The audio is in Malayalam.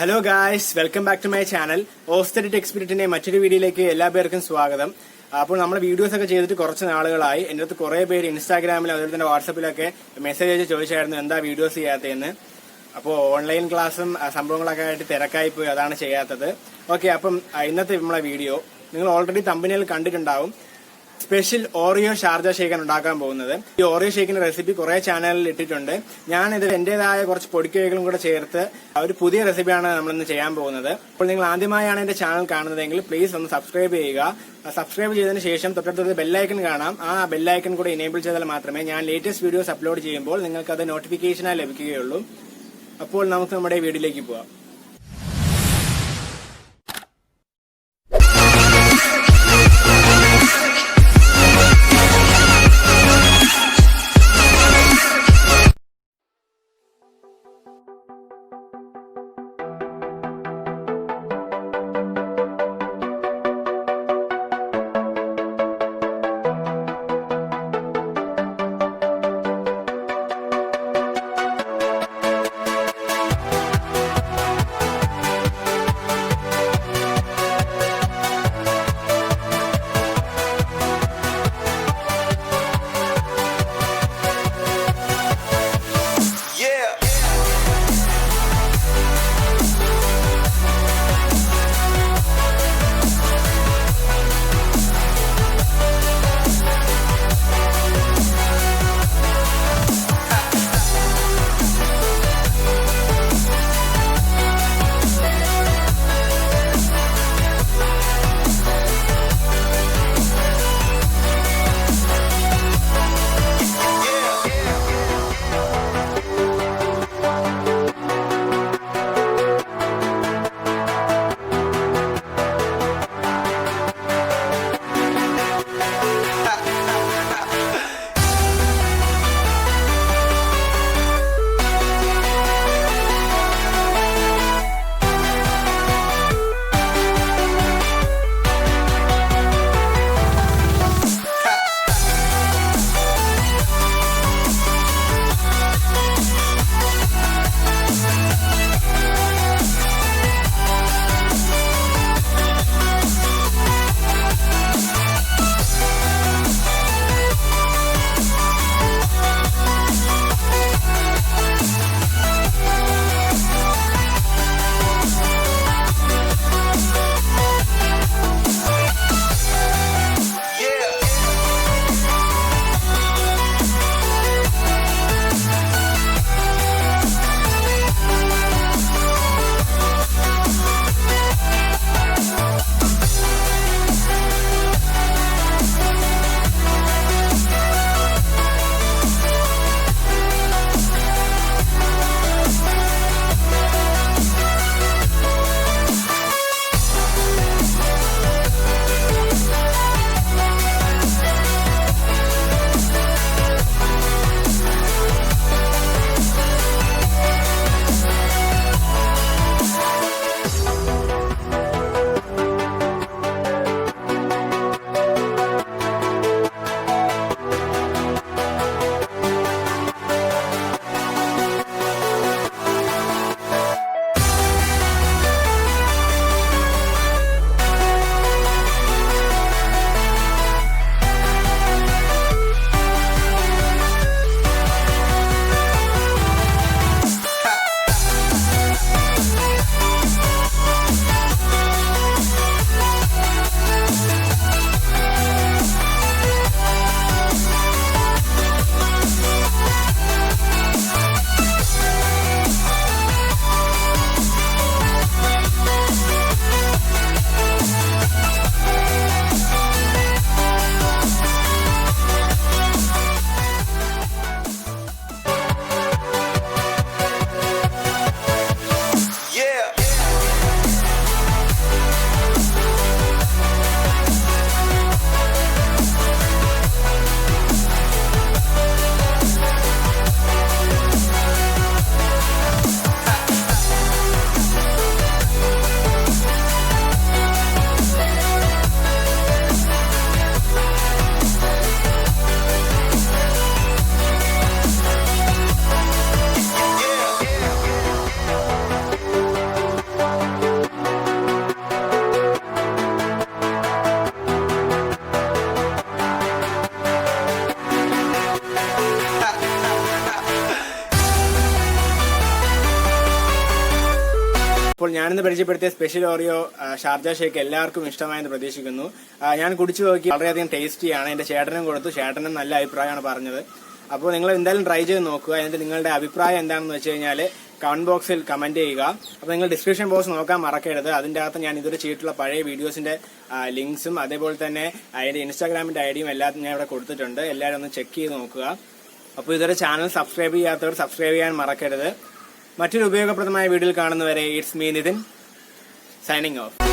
Hello guys, welcome back to my channel. ഓസ്റ്റഡിറ്റ് എക്സ്പീരിയൻസിന്റെ മറ്റൊരു വീഡിയോയിലേക്ക് എല്ലാ പേർക്കും സ്വാഗതം. അപ്പോൾ നമ്മുടെ വീഡിയോസ് ഒക്കെ ചെയ്തിട്ട് കുറച്ച് നാളുകളായി. എൻ്റെ അടുത്ത് കുറെ പേര് ഇൻസ്റ്റാഗ്രാമിലും അതുപോലെ തന്നെ വാട്സപ്പിലൊക്കെ മെസ്സേജ് അയച്ച് ചോദിച്ചായിരുന്നു എന്താ വീഡിയോസ് ചെയ്യാത്തതെന്ന്. അപ്പോൾ ഓൺലൈൻ ക്ലാസ്സും സംഭവങ്ങളൊക്കെ ആയിട്ട് തിരക്കായി പോയി, അതാണ് ചെയ്യാത്തത്. ഓക്കെ, അപ്പം ഇന്നത്തെ നമ്മളെ വീഡിയോ നിങ്ങൾ ഓൾറെഡി തമ്പനിയിൽ കണ്ടിട്ടുണ്ടാവും. സ്പെഷ്യൽ ഓറിയോ ഷാർജ ഷേക്കാണ് ഉണ്ടാക്കാൻ പോകുന്നത്. ഈ ഓറിയോ ഷേക്കിന്റെ റെസിപ്പി കുറെ ചാനലിൽ ഇട്ടിട്ടുണ്ട്. ഞാനിത് എന്റേതായ കുറച്ച് പൊടിക്കൈകളും കൂടെ ചേർത്ത് ഒരു പുതിയ റെസിപ്പിയാണ് നമ്മളിന്ന് ചെയ്യാൻ പോകുന്നത്. അപ്പോൾ നിങ്ങൾ ആദ്യമായാണ് എന്റെ ചാനൽ കാണുന്നതെങ്കിൽ പ്ലീസ് ഒന്ന് സബ്സ്ക്രൈബ് ചെയ്യുക. സബ്സ്ക്രൈബ് ചെയ്തതിന് ശേഷം തൊട്ടടുത്ത് ബെല്ലൈക്കൺ കാണാം. ആ ബെല്ലൈക്കൺ കൂടെ എനേബിൾ ചെയ്താൽ മാത്രമേ ഞാൻ ലേറ്റസ്റ്റ് വീഡിയോസ് അപ്ലോഡ് ചെയ്യുമ്പോൾ നിങ്ങൾക്ക് അത് നോട്ടിഫിക്കേഷനായി ലഭിക്കുകയുള്ളൂ. അപ്പോൾ നമുക്ക് നമ്മുടെ വീഡിയോയിലേക്ക് പോവാം. അപ്പോൾ ഞാനിന്ന് പരിചയപ്പെടുത്തിയ സ്പെഷ്യൽ ഓറിയോ ഷാർജ ഷേക്ക് എല്ലാവർക്കും ഇഷ്ടമായെന്ന് പ്രതീക്ഷിക്കുന്നു. ഞാൻ കുടിച്ചു നോക്കി, വളരെയധികം ടേസ്റ്റിയാണ്. എന്റെ ചേട്ടനും കൊടുത്തു, ചേട്ടനും നല്ല അഭിപ്രായമാണ് പറഞ്ഞത്. അപ്പോൾ നിങ്ങൾ എന്തായാലും ട്രൈ ചെയ്ത് നോക്കുക. എന്നിട്ട് നിങ്ങളുടെ അഭിപ്രായം എന്താണെന്ന് വെച്ച് കഴിഞ്ഞാൽ കമന്റ് ബോക്സിൽ കമന്റ് ചെയ്യുക. അപ്പോൾ നിങ്ങൾ ഡിസ്ക്രിപ്ഷൻ ബോക്സ് നോക്കാൻ മറക്കരുത്. അതിന്റെ അകത്ത് ഞാൻ ഇതുവരെ ചെയ്തിട്ടുള്ള പഴയ വീഡിയോസിന്റെ ലിങ്ക്സും അതേപോലെ തന്നെ അതിന്റെ ഇൻസ്റ്റാഗ്രാമിന്റെ ഐഡിയും എല്ലാം ഞാൻ ഇവിടെ കൊടുത്തിട്ടുണ്ട്. എല്ലാവരും ഒന്ന് ചെക്ക് ചെയ്ത് നോക്കുക. അപ്പോൾ ഇതുവരെ ചാനൽ സബ്സ്ക്രൈബ് ചെയ്യാത്തവർ സബ്സ്ക്രൈബ് ചെയ്യാൻ മറക്കരുത്. മറ്റൊരു ഉപയോഗപ്രദമായ വീഡിയോയിൽ കാണുന്നവരെ it's me Nitin, signing of.